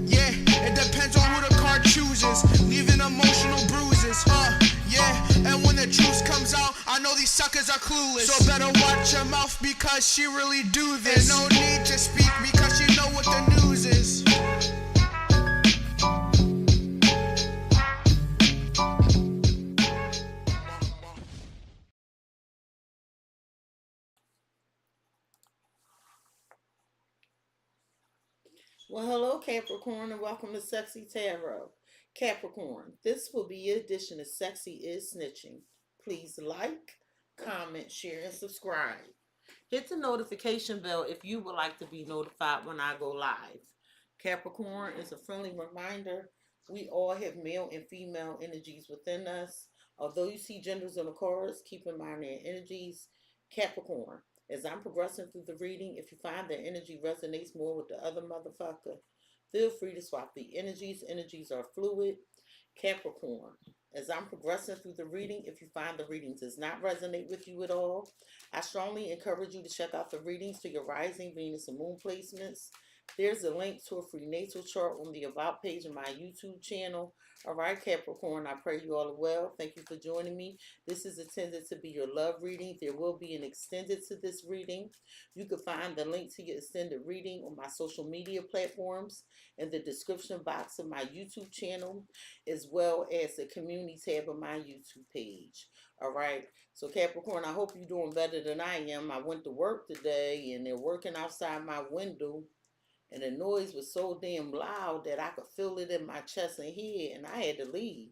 Yeah, it depends on who the card chooses, leaving emotional bruises, yeah, and when the juice comes out, I know these suckers are clueless, so better watch your mouth because she really do this, and no need to speak because you know what the news is. Well, hello, Capricorn, and welcome to CexxiTarot. Capricorn, this will be your edition of Sexy is Snitching. Please like, comment, share, and subscribe. Hit the notification bell if you would like to be notified when I go live. Capricorn is a friendly reminder we all have male and female energies within us. Although you see genders on the cards, keep in mind their energies. Capricorn, as I'm progressing through the reading, if you find that energy resonates more with the other motherfucker, feel free to swap the energies. Energies are fluid. Capricorn, as I'm progressing through the reading, if you find the reading does not resonate with you at all, I strongly encourage you to check out the readings for your rising, Venus, and moon placements. There's a link to a free natal chart on the About page of my YouTube channel. All right, Capricorn, I pray you all are well. Thank you for joining me. This is intended to be your love reading. There will be an extended to this reading. You can find the link to your extended reading on my social media platforms in the description box of my YouTube channel, as well as the community tab of my YouTube page. All right. So Capricorn, I hope you're doing better than I am. I went to work today and they're working outside my window and the noise was so damn loud that I could feel it in my chest and head and I had to leave.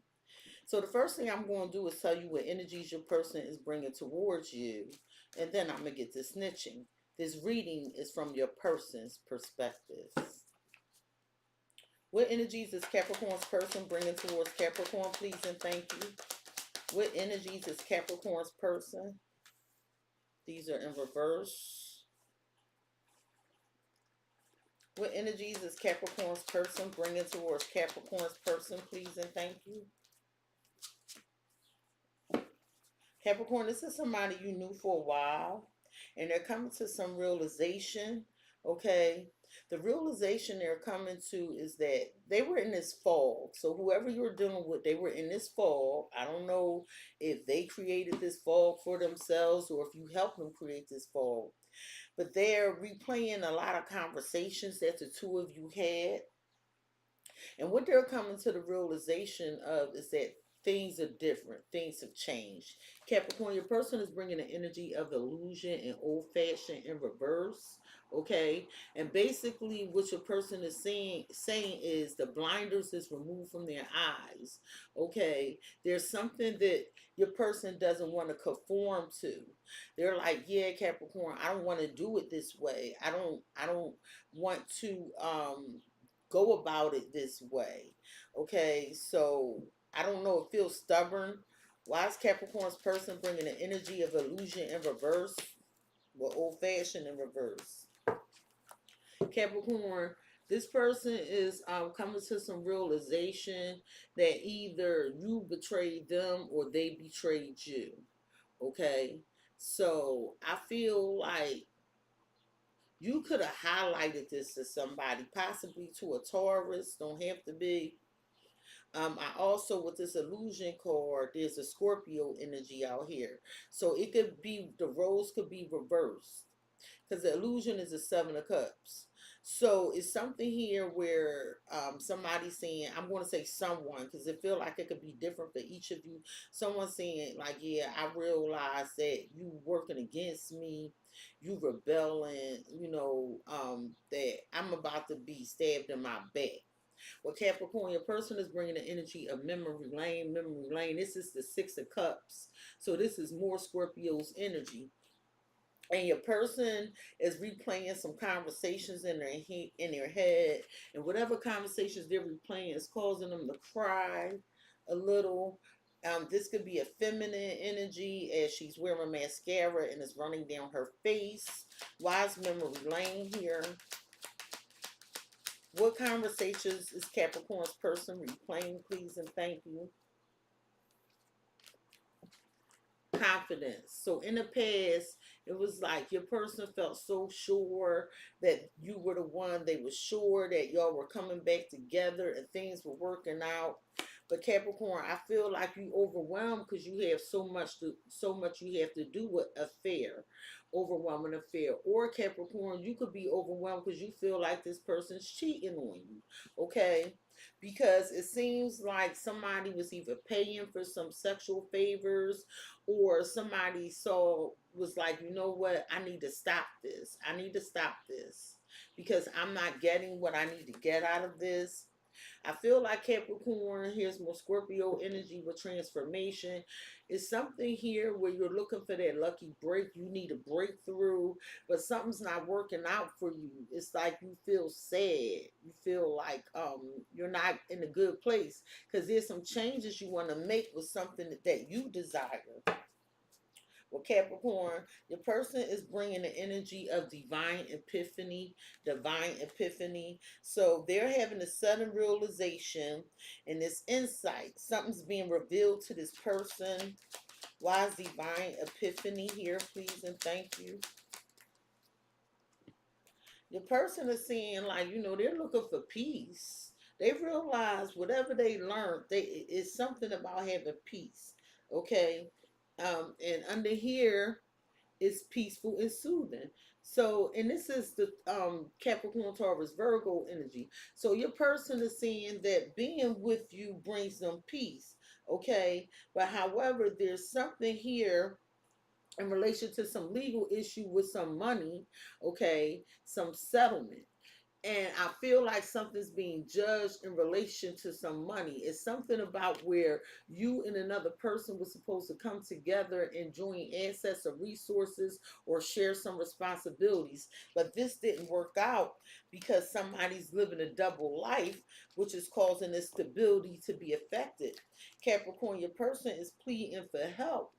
So the first thing I'm going to do is tell you what energies your person is bringing towards you, and then I'm going to get to snitching. This reading is from your person's perspective. What energies is Capricorn's person bringing towards Capricorn, please and thank you? What energies is Capricorn's person? These are in reverse. What energies is Capricorn's person bringing towards Capricorn's person, please and thank you? Capricorn, this is somebody you knew for a while, and they're coming to some realization, okay? The realization they're coming to is that they were in this fog. So whoever you're dealing with, they were in this fog. I don't know if they created this fog for themselves or if you helped them create this fog. But they're replaying a lot of conversations that the two of you had. And what they're coming to the realization of is that things are different. Things have changed. Capricorn, your person is bringing the energy of illusion and old-fashioned in reverse. Okay, and basically what your person is saying is the blinders is removed from their eyes. Okay, there's something that your person doesn't want to conform to. They're like, yeah, Capricorn, I don't want to do it this way. I don't want to go about it this way. Okay, so I don't know, it feels stubborn. Why is Capricorn's person bringing the energy of illusion in reverse? Well, old-fashioned in reverse. Capricorn, this person is coming to some realization that either you betrayed them or they betrayed you. Okay, so I feel like you could have highlighted this to somebody, possibly to a Taurus, don't have to be. I also, with this illusion card, there's a Scorpio energy out here. So it could be, the roles could be reversed. Because the illusion is the Seven of Cups. So it's something here where somebody's saying, I'm going to say someone, because it feels like it could be different for each of you. Someone saying, like, yeah, I realize that you working against me, you rebelling, that I'm about to be stabbed in my back. Well, Capricorn, your person is bringing the energy of memory lane. Memory lane. This is the Six of Cups. So this is more Scorpio's energy. And your person is replaying some conversations in their head. And whatever conversations they're replaying is causing them to cry a little. This could be a feminine energy as she's wearing mascara and it's running down her face. Wise memory lane here. What conversations is Capricorn's person replaying, please and thank you? confidence. So in the past, it was like your person felt so sure that you were the one. They were sure that y'all were coming back together and things were working out. But Capricorn, I feel like you overwhelmed because you have so much you have to do with affair, overwhelming affair. Or Capricorn, you could be overwhelmed because you feel like this person's cheating on you. Okay, because it seems like somebody was either paying for some sexual favors, or somebody was like, you know what, I need to stop this. I need to stop this because I'm not getting what I need to get out of this. I feel like Capricorn, here's more Scorpio energy with transformation. It's something here where you're looking for that lucky break. You need a breakthrough, but something's not working out for you. It's like you feel sad. You feel like you're not in a good place because there's some changes you want to make with something that you desire. Well, Capricorn, your person is bringing the energy of divine epiphany, divine epiphany. So they're having a sudden realization and this insight. Something's being revealed to this person. Why is divine epiphany here, please and thank you? Your person is seeing, like, they're looking for peace. They realize whatever they learned, it's something about having peace. Okay? And under here, is peaceful and soothing. So, and this is the Capricorn, Taurus, Virgo energy. So your person is saying that being with you brings them peace. Okay, but however, there's something here in relation to some legal issue with some money. Okay, some settlement. And I feel like something's being judged in relation to some money. It's something about where you and another person were supposed to come together and join assets or resources or share some responsibilities. But this didn't work out because somebody's living a double life, which is causing this stability to be affected. Capricorn, your person is pleading for help.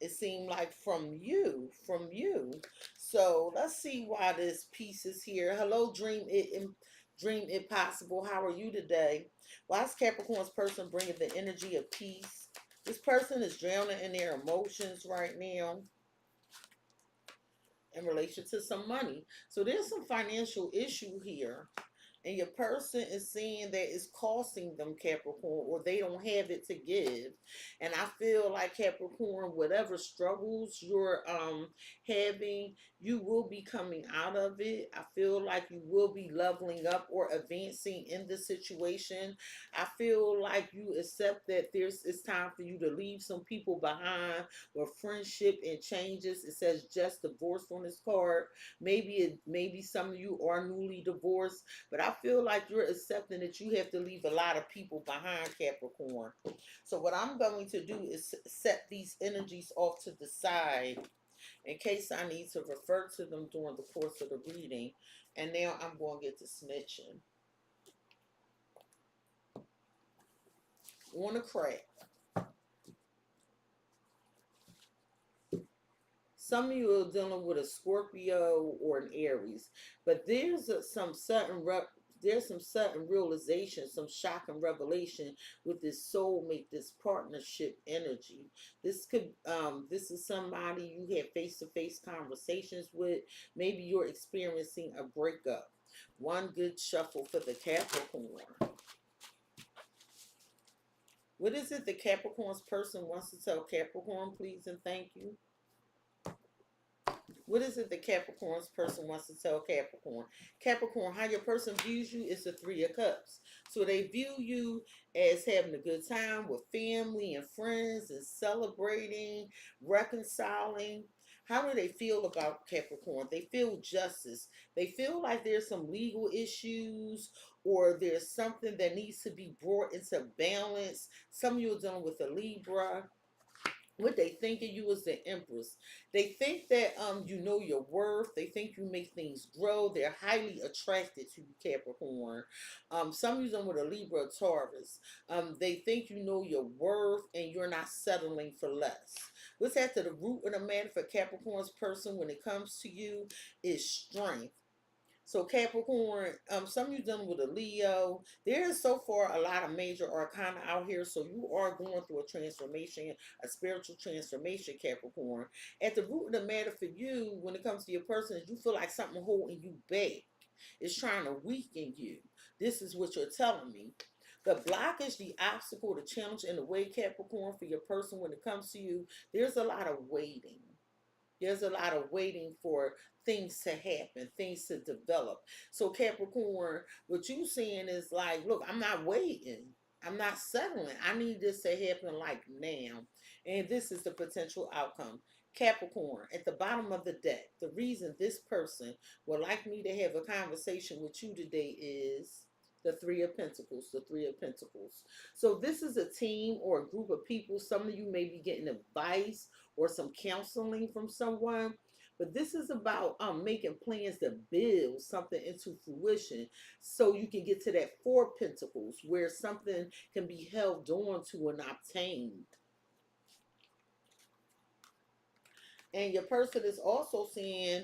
It seemed like from you. So let's see why this piece is here. Hello, dream it possible. How are you today? Why is Capricorn's person bringing the energy of peace? This person is drowning in their emotions right now in relation to some money. So there's some financial issue here. And your person is seeing that it's costing them, Capricorn, or they don't have it to give. And I feel like, Capricorn, whatever struggles you're having, you will be coming out of it. I feel like you will be leveling up or advancing in the situation. I feel like you accept that it's time for you to leave some people behind where friendship and changes. It says just divorced on this card. Maybe some of you are newly divorced, but I feel like you're accepting that you have to leave a lot of people behind, Capricorn. So what I'm going to do is set these energies off to the side in case I need to refer to them during the course of the reading. And now I'm going to get to snitching. On a crack. Some of you are dealing with a Scorpio or an Aries, but there's some sudden realization, some shock and revelation with this soulmate, this partnership energy. This is somebody you have face-to-face conversations with. Maybe you're experiencing a breakup. One good shuffle for the Capricorn. What is it the Capricorn's person wants to tell Capricorn, please and thank you? What is it the Capricorn's person wants to tell Capricorn? Capricorn, how your person views you is the Three of Cups. So they view you as having a good time with family and friends and celebrating, reconciling. How do they feel about Capricorn? They feel justice. They feel like there's some legal issues or there's something that needs to be brought into balance. Some of you are dealing with a Libra. What they think of you as the Empress. They think that you know your worth. They think you make things grow. They're highly attracted to you, Capricorn. Some use them with a Libra or Taurus. They think you know your worth and you're not settling for less. What's at the root of the matter for Capricorn's person when it comes to you is strength. So Capricorn, some of you dealing with a Leo. There is so far a lot of major arcana out here. So you are going through a transformation, a spiritual transformation, Capricorn. At the root of the matter for you, when it comes to your person, is you feel like something holding you back. It's trying to weaken you. This is what you're telling me. The blockage, the obstacle, the challenge in the way, Capricorn, for your person when it comes to you, there's a lot of waiting. There's a lot of waiting for things to happen, things to develop. So Capricorn, what you saying is like, look, I'm not waiting. I'm not settling. I need this to happen like now. And this is the potential outcome. Capricorn, at the bottom of the deck, the reason this person would like me to have a conversation with you today is the Three of Pentacles, the Three of Pentacles. So this is a team or a group of people. Some of you may be getting advice or some counseling from someone. But this is about making plans to build something into fruition so you can get to that Four Pentacles where something can be held on to and obtained. And your person is also saying,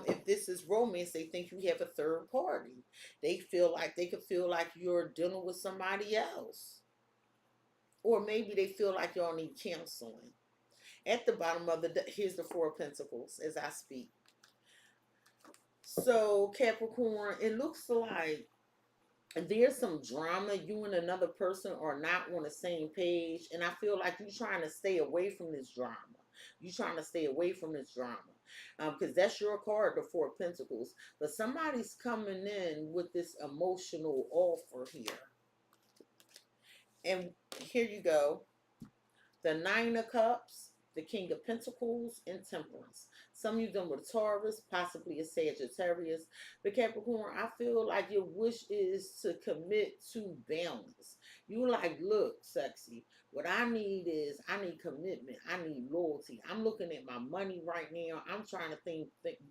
if this is romance, they think you have a third party. They feel like they could feel like you're dealing with somebody else. Or maybe they feel like y'all need counseling. At the bottom of the deck, here's the Four of Pentacles as I speak. So Capricorn, it looks like there's some drama. You and another person are not on the same page, and I feel like you're trying to stay away from this drama. You're trying to stay away from this drama because that's your card, the Four of Pentacles. But somebody's coming in with this emotional offer here, and here you go. The Nine of Cups, the King of Pentacles, and Temperance. Some of you done with Taurus, possibly a Sagittarius. But Capricorn, I feel like your wish is to commit to balance. You like, look, Cexxi, what I need is, I need commitment. I need loyalty. I'm looking at my money right now. I'm trying to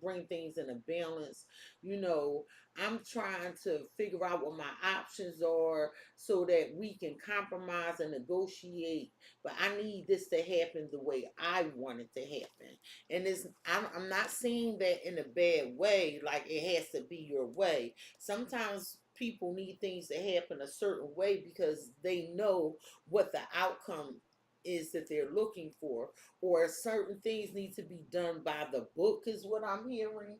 bring things in a balance. You know, I'm trying to figure out what my options are so that we can compromise and negotiate, but I need this to happen the way I want it to happen. And I'm not saying that in a bad way, like it has to be your way. Sometimes people need things to happen a certain way because they know what the outcome is that they're looking for, or certain things need to be done by the book is what I'm hearing.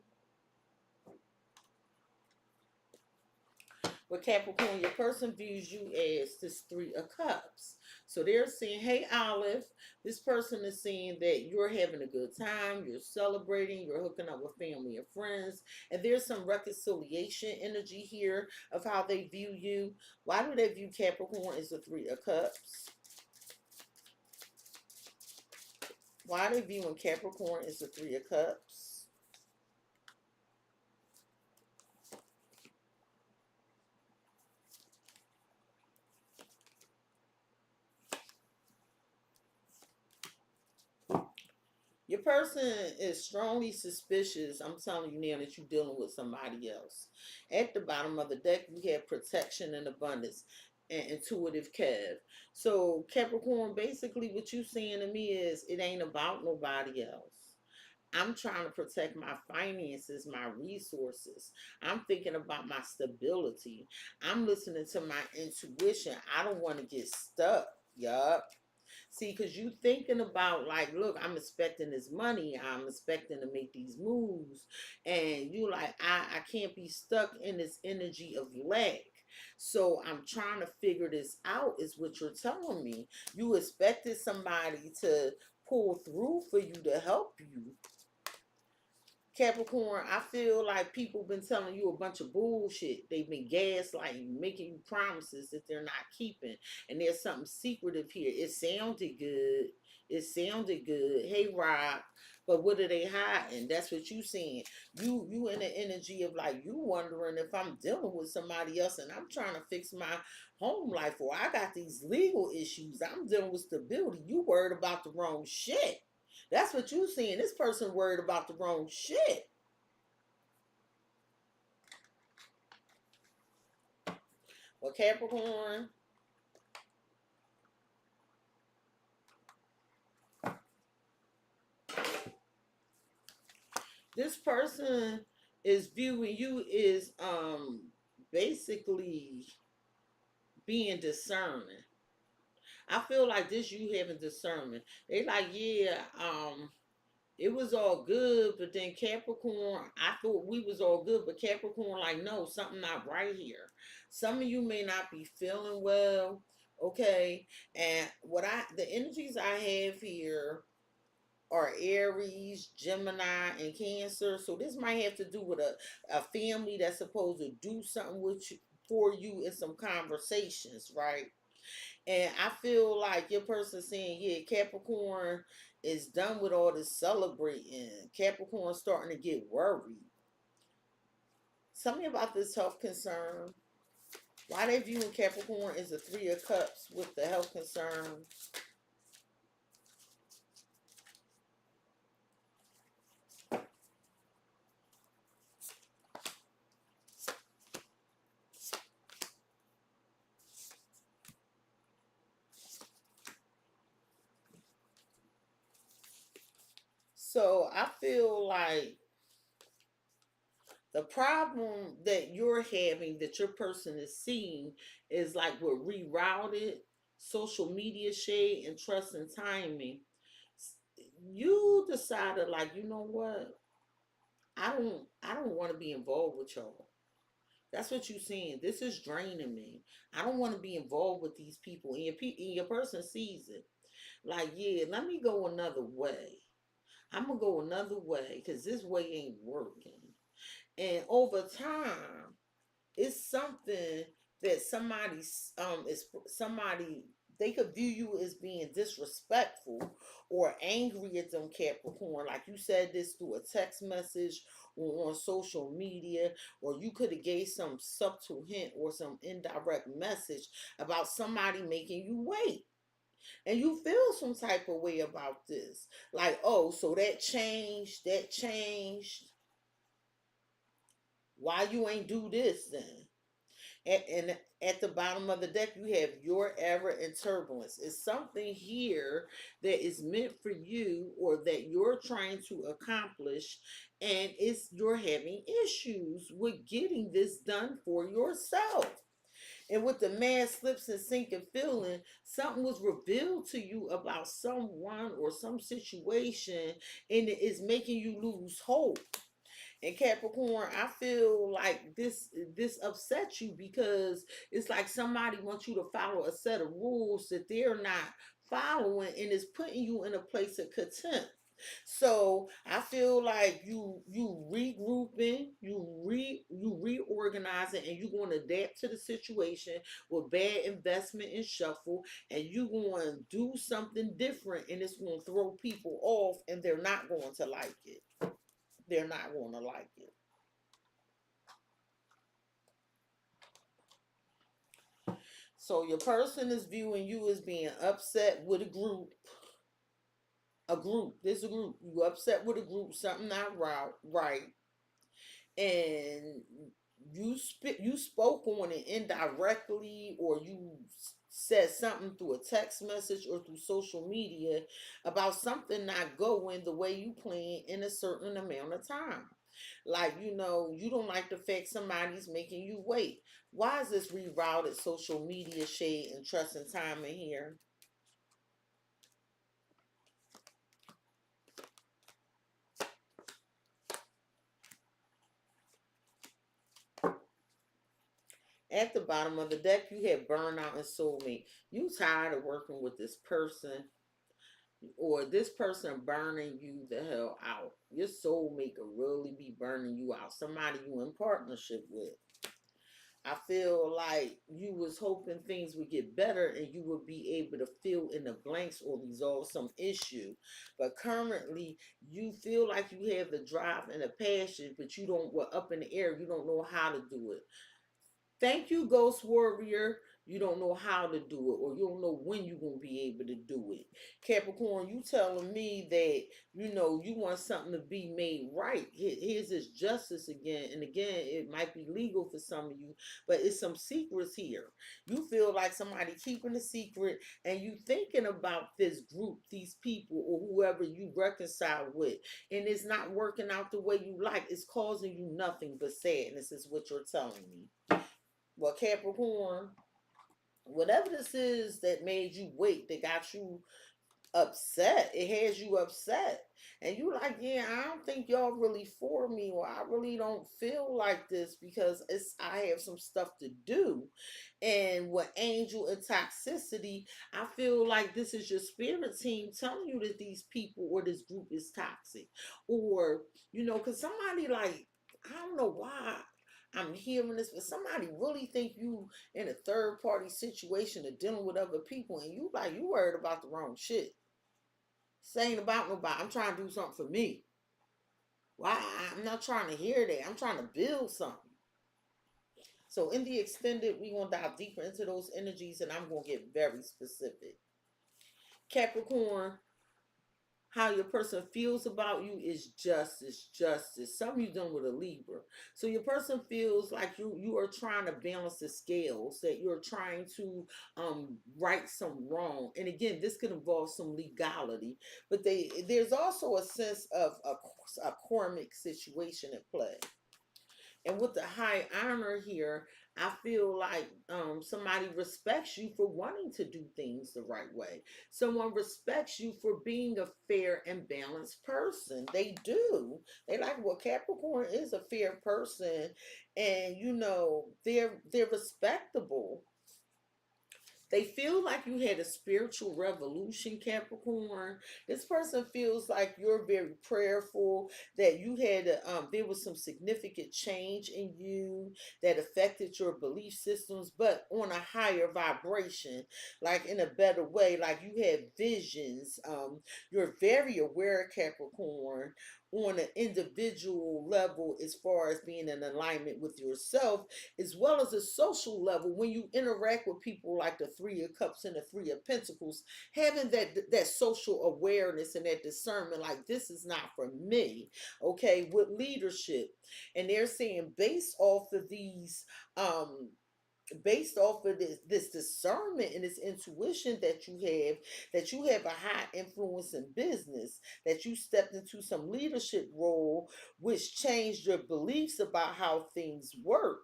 But Capricorn, your person views you as this Three of Cups. So they're saying, hey, Olive, this person is saying that you're having a good time, you're celebrating, you're hooking up with family and friends, and there's some reconciliation energy here of how they view you. Why do they view Capricorn as the Three of Cups? Why are they viewing Capricorn as the Three of Cups? Your person is strongly suspicious. I'm telling you now that you're dealing with somebody else. At the bottom of the deck, we have protection and abundance and intuitive Kev. So Capricorn, basically what you saying to me is it ain't about nobody else. I'm trying to protect my finances, my resources. I'm thinking about my stability. I'm listening to my intuition. I don't want to get stuck. Yup. See, because you thinking about like, look, I'm expecting this money. I'm expecting to make these moves. And you like, I can't be stuck in this energy of lack. So I'm trying to figure this out is what you're telling me. You expected somebody to pull through for you to help you. Capricorn, I feel like people been telling you a bunch of bullshit. They've been gaslighting, making you promises that they're not keeping. And there's something secretive here. It sounded good. It sounded good. Hey, Rob. But what are they hiding? That's what you saying. You in the energy of like, you wondering if I'm dealing with somebody else and I'm trying to fix my home life, or I got these legal issues. I'm dealing with stability. You worried about the wrong shit. That's what you seeing. This person worried about the wrong shit. Well, Capricorn, this person is viewing you is basically being discerning. I feel like this you having discernment. They like, yeah, it was all good, but then Capricorn, I thought we was all good, but Capricorn, like, no, something not right here. Some of you may not be feeling well, okay? And the energies I have here are Aries, Gemini, and Cancer. So this might have to do with a family that's supposed to do something with you, for you in some conversations, right? And I feel like your person saying, yeah, Capricorn is done with all this celebrating. Capricorn starting to get worried. Tell me about this health concern. Why they viewing Capricorn as the Three of Cups with the health concern? So I feel like the problem that you're having, that your person is seeing, is like with rerouted social media shade and trust and timing. You decided, like, you know what? I don't want to be involved with y'all. That's what you're saying. This is draining me. I don't want to be involved with these people. And your person sees it. Like, yeah, let me go another way. I'm gonna go another way because this way ain't working. And over time, it's something that somebody, they could view you as being disrespectful or angry at them, Capricorn. Like you said this through a text message or on social media, or you could have gave some subtle hint or some indirect message about somebody making you wait. And you feel some type of way about this. Like, oh, so that changed. Why you ain't do this then? And at the bottom of the deck, you have your error and turbulence. It's something here that is meant for you or that you're trying to accomplish, and you're having issues with getting this done for yourself. And with the mad slips and sinking feeling, something was revealed to you about someone or some situation, and it is making you lose hope. And Capricorn, I feel like this upsets you because it's like somebody wants you to follow a set of rules that they're not following, and it's putting you in a place of contempt. So I feel like you regrouping, you reorganizing, and you're going to adapt to the situation with bad investment and shuffle, and you're going to do something different, and it's going to throw people off, and they're not going to like it. They're not going to like it. So your person is viewing you as being upset with a group. A group. There's a group. You upset with a group. Something not right. And you spoke on it indirectly, or you said something through a text message or through social media about something not going the way you planned in a certain amount of time. Like, you don't like the fact somebody's making you wait. Why is this rerouted social media shade and trust and time in here? At the bottom of the deck, you have burnout and soulmate. You tired of working with this person, or this person burning you the hell out. Your soulmate could really be burning you out. Somebody you in partnership with. I feel like you was hoping things would get better and you would be able to fill in the blanks or resolve some issue. But currently, you feel like you have the drive and the passion, but we're up in the air. You don't know how to do it. Thank you, Ghost Warrior. You don't know how to do it, or you don't know when you're going to be able to do it. Capricorn, you telling me that, you want something to be made right. Here's this justice again. And again, it might be legal for some of you, but it's some secrets here. You feel like somebody keeping a secret, and you thinking about this group, these people, or whoever you reconcile with, and it's not working out the way you like. It's causing you nothing but sadness, is what you're telling me. Well, Capricorn, whatever this is that made you wait, that got you upset, it has you upset, and you like, yeah, I don't think y'all really for me, or I really don't feel like this, because I have some stuff to do. And with angel and toxicity, I feel like this is your spirit team telling you that these people or this group is toxic, or because somebody, like, I don't know why I'm hearing this, but somebody really think you in a third party situation of dealing with other people, and you like, you worried about the wrong shit. This ain't about nobody. I'm trying to do something for me. Why? I'm not trying to hear that. I'm trying to build something. So in the extended, we're going to dive deeper into those energies, and I'm going to get very specific. Capricorn, how your person feels about you is justice, justice. Some of you done with a Libra. So your person feels like you are trying to balance the scales, that you're trying to right some wrong. And again, this could involve some legality, but there's also a sense of a karmic situation at play. And with the high honor here, I feel like somebody respects you for wanting to do things the right way. Someone respects you for being a fair and balanced person. They do. They like, well, Capricorn is a fair person, and they're respectable. They feel like you had a spiritual revolution, Capricorn. This person feels like you're very prayerful, that you had there was some significant change in you that affected your belief systems, but on a higher vibration, like in a better way, like you had visions. You're very aware, Capricorn, on an individual level, as far as being in alignment with yourself, as well as a social level. When you interact with people like the Three of Cups and the Three of Pentacles, having that social awareness and that discernment, like, this is not for me. Okay, with leadership. And they're saying, based off of this discernment and this intuition that you have a high influence in business, that you stepped into some leadership role, which changed your beliefs about how things work.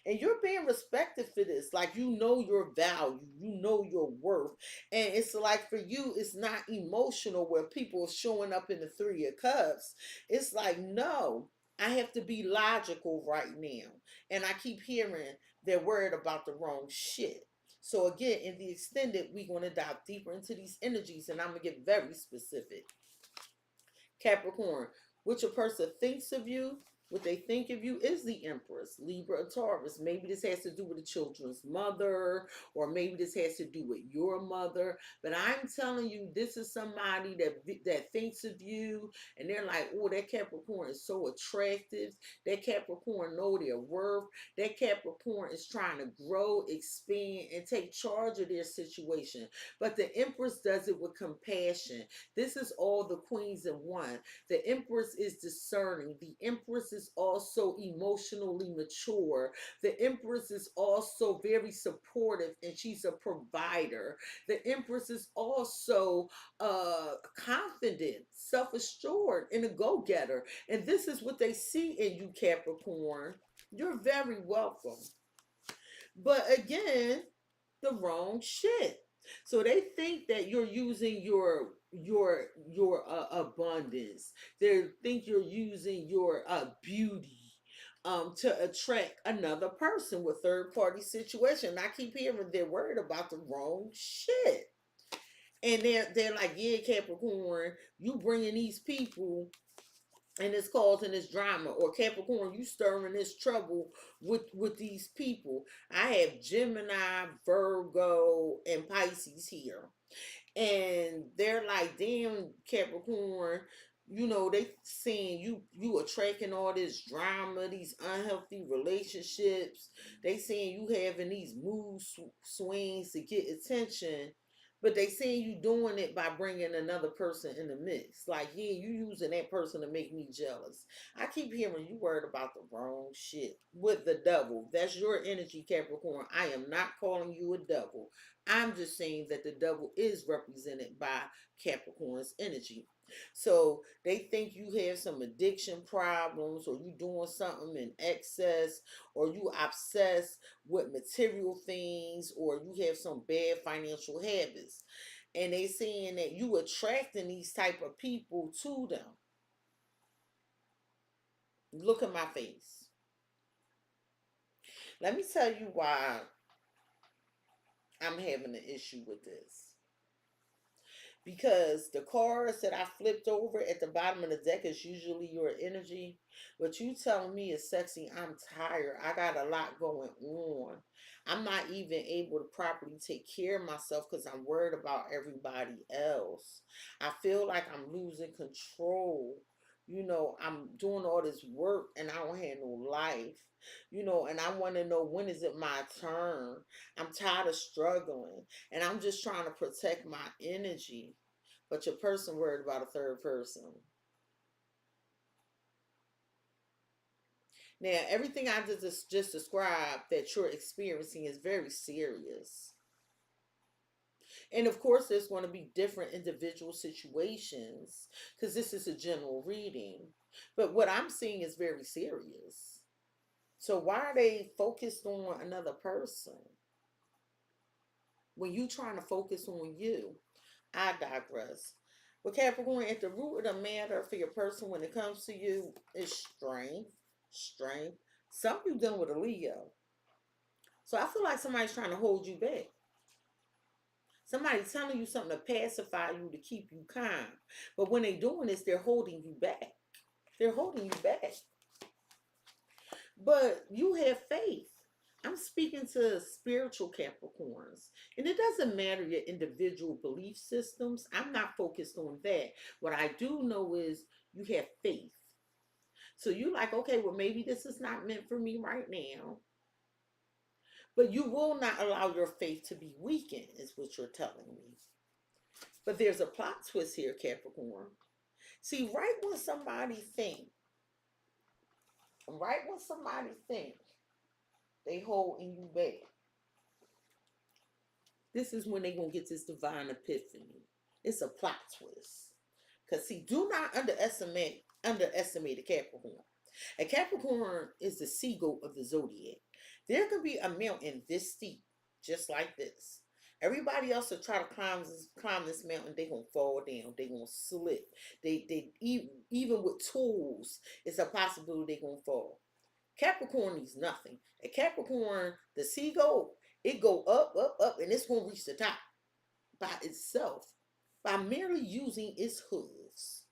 And you're being respected for this. Like, your value, your worth. And it's like, for you, it's not emotional where people are showing up in the Three of Cups. It's like, no, I have to be logical right now. And I keep hearing they're worried about the wrong shit. So again, in the extended, we're going to dive deeper into these energies, and I'm going to get very specific. Capricorn, what your person thinks of you, what they think of you, is the Empress, Libra, or Taurus. Maybe this has to do with the children's mother, or maybe this has to do with your mother. But I'm telling you, this is somebody that thinks of you, and they're like, oh, that Capricorn is so attractive. That Capricorn know their worth. That Capricorn is trying to grow, expand, and take charge of their situation. But the Empress does it with compassion. This is all the queens in one. The Empress is discerning. The Empress is also emotionally mature. The Empress is also very supportive, and she's a provider. The Empress is also confident, self-assured, and a go-getter. And this is what they see in you, Capricorn. You're very welcome. But again, the wrong shit. So they think that you're using your abundance. They think you're using your beauty to attract another person with third party situation. I keep hearing they're worried about the wrong shit. And they're like, yeah, Capricorn, you bringing these people, and it's causing this drama. Or Capricorn, you stirring this trouble with these people. I have Gemini, Virgo, and Pisces here. And they're like, damn, Capricorn, You know, they saying you attracting all this drama, these unhealthy relationships. They saying you having these swings to get attention, but they saying you doing it by bringing another person in the mix. Like, yeah, you using that person to make me jealous. I keep hearing you worried about the wrong shit with the devil. That's your energy, Capricorn. I am not calling you a devil. I'm just saying that the devil is represented by Capricorn's energy. So they think you have some addiction problems, or you doing something in excess, or you obsessed with material things, or you have some bad financial habits. And they saying that you attracting these type of people to them. Look at my face. Let me tell you why I'm having an issue with this. Because the cards that I flipped over at the bottom of the deck is usually your energy. What you telling me is, sexy, I'm tired. I got a lot going on. I'm not even able to properly take care of myself because I'm worried about everybody else. I feel like I'm losing control. You know, I'm doing all this work and I don't have no life. You know, and I want to know, when is it my turn? I'm tired of struggling, and I'm just trying to protect my energy. But your person worried about a third person. Now, everything I just described that you're experiencing is very serious. And of course, there's going to be different individual situations because this is a general reading. But what I'm seeing is very serious. So why are they focused on another person when you trying to focus on you? I digress. But Capricorn, at the root of the matter for your person when it comes to you is strength. Strength. Some of you dealing with a Leo. So I feel like somebody's trying to hold you back. Somebody's telling you something to pacify you, to keep you calm. But when they're doing this, they're holding you back. They're holding you back. But you have faith. I'm speaking to spiritual Capricorns. And it doesn't matter your individual belief systems. I'm not focused on that. What I do know is you have faith. So you're like, okay, well, maybe this is not meant for me right now. But you will not allow your faith to be weakened, is what you're telling me. But there's a plot twist here, Capricorn. See, right when somebody think they holding you back, this is when they gonna get this divine epiphany. It's a plot twist. Because see, do not underestimate a Capricorn. A Capricorn is the seagull of the zodiac. There could be a mountain this steep, just like this. Everybody else will try to climb this mountain. They gonna fall down. They gonna slip. Even with tools, it's a possibility they gonna fall. Capricorn needs nothing. A Capricorn, the seagull, it go up, up, up, and it's gonna reach the top by itself by merely using its hooves.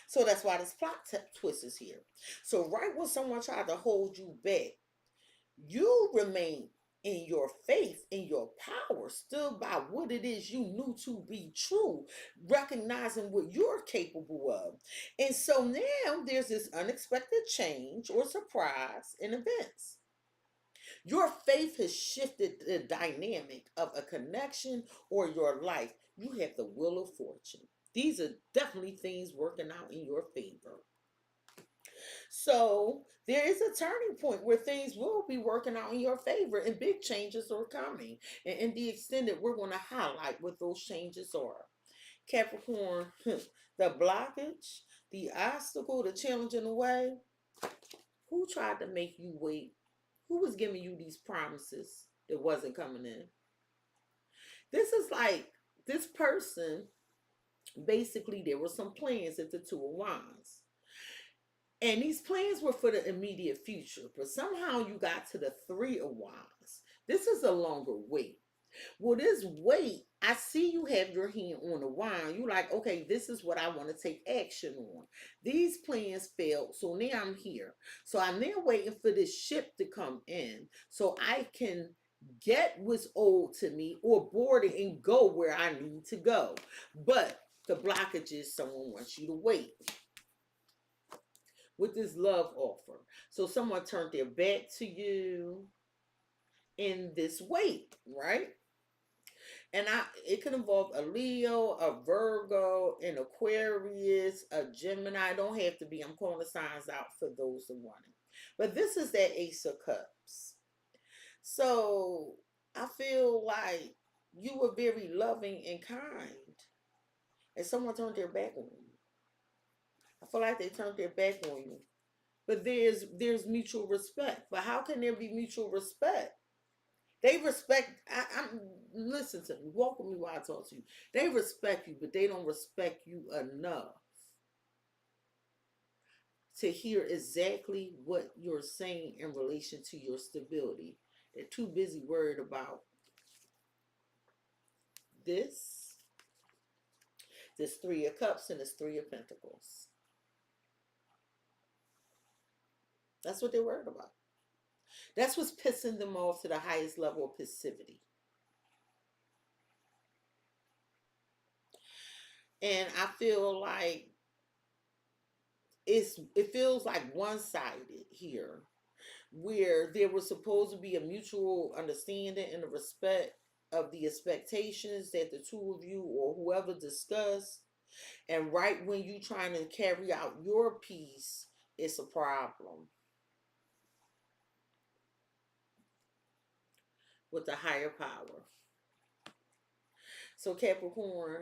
So that's why this plot twist is here. So right when someone tried to hold you back, you remain in your faith, in your power, stood by what it is you knew to be true, recognizing what you're capable of. And so now there's this unexpected change or surprise in events. Your faith has shifted the dynamic of a connection or your life. You have the wheel of fortune. These are definitely things working out in your favor. So there is a turning point where things will be working out in your favor and big changes are coming. And in the extended, we're going to highlight what those changes are. Capricorn, the blockage, the obstacle, the challenge in the way. Who tried to make you wait? Who was giving you these promises that wasn't coming in? This is like this person, basically, there were some plans at the Two of Wands. And these plans were for the immediate future, but somehow you got to the Three of Wands. This is a longer wait. Well, this wait, I see you have your hand on the wand. You like, okay, this is what I want to take action on. These plans failed, so now I'm here. So I'm now waiting for this ship to come in so I can get what's owed to me or board it and go where I need to go. But The blockage is someone wants you to wait with this love offer. So someone turned their back to you in this wait, right? And it could involve a Leo, a Virgo, an Aquarius, a Gemini. Don't have to be. I'm calling the signs out for those that want it. But this is that Ace of Cups. So I feel like you were very loving and kind, and someone turned their back on you. I feel like they turned their back on you. But there's mutual respect. But how can there be mutual respect? They respect. Listen to me. Walk with me while I talk to you. They respect you, but they don't respect you enough to hear exactly what you're saying in relation to your stability. They're too busy worried about this Three of Cups and this Three of Pentacles. That's what they're worried about. That's what's pissing them off to the highest level of passivity. And I feel like it feels like one-sided here, where there was supposed to be a mutual understanding and a respect of the expectations that the two of you or whoever discussed. And right when you trying to carry out your piece, it's a problem with the higher power. So Capricorn,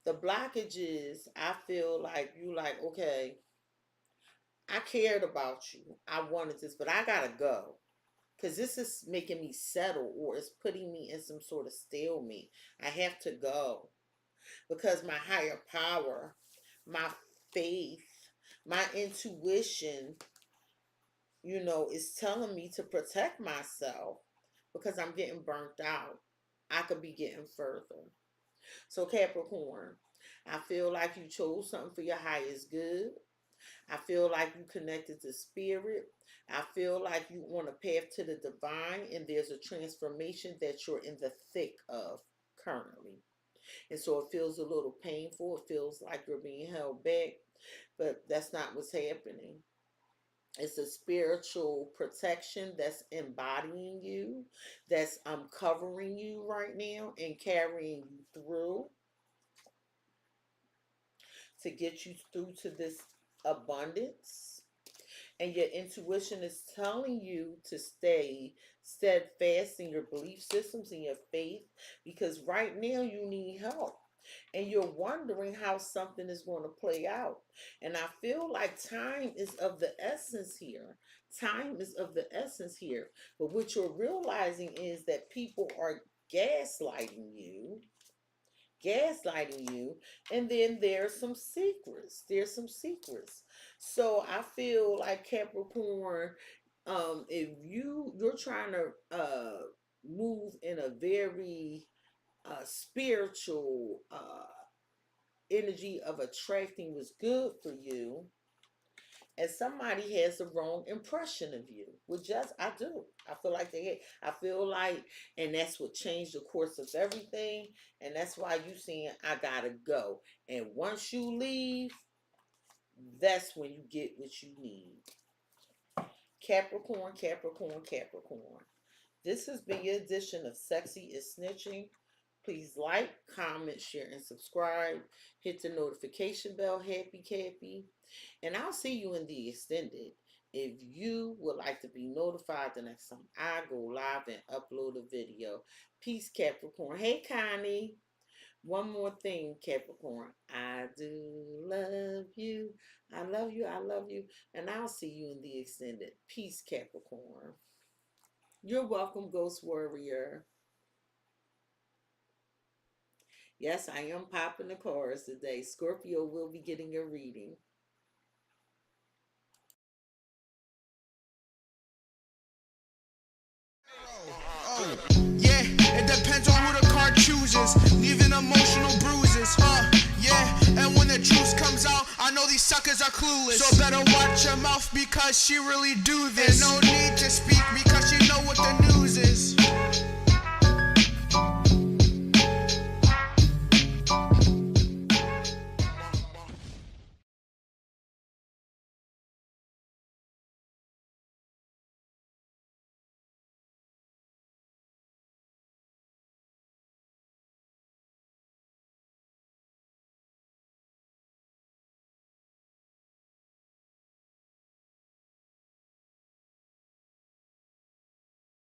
the blockages, I feel like you like, okay, I cared about you. I wanted this, but I gotta go. Because this is making me settle, or it's putting me in some sort of stalemate. I have to go. Because my higher power, my faith, my intuition, is telling me to protect myself because I'm getting burnt out. I could be getting further. So Capricorn, I feel like you chose something for your highest good. I feel like you connected to spirit. I feel like you on a path to the divine, and there's a transformation that you're in the thick of currently. And so it feels a little painful. It feels like you're being held back, but that's not what's happening. It's a spiritual protection that's embodying you, that's covering you right now and carrying you through to get you through to this abundance. And your intuition is telling you to stay steadfast in your belief systems and your faith, because right now you need help. And you're wondering how something is going to play out. And I feel like time is of the essence here. Time is of the essence here. But what you're realizing is that people are gaslighting you. And then there's some secrets. So I feel like Capricorn, if you're trying to move in a very spiritual energy of attracting what's good for you, and somebody has the wrong impression of you, which I do. I feel like and that's what changed the course of everything, and that's why you saying I gotta go. And once you leave, that's when you get what you need. Capricorn. This has been your edition of Cexxi is Snitching. Please like, comment, share, and subscribe. Hit the notification bell, happy. And I'll see you in the extended. If you would like to be notified the next time I go live and upload a video. Peace, Capricorn. Hey, Connie. One more thing, Capricorn. I do love you. I love you. And I'll see you in the extended. Peace, Capricorn. You're welcome, Ghost Warrior. Yes, I am popping the cards today. Scorpio will be getting a reading. Yeah, it depends on who the card chooses, leaving emotional bruises, yeah, and when the truth comes out, I know these suckers are clueless, so better watch your mouth because she really do this, and no need to speak because you know what the news is.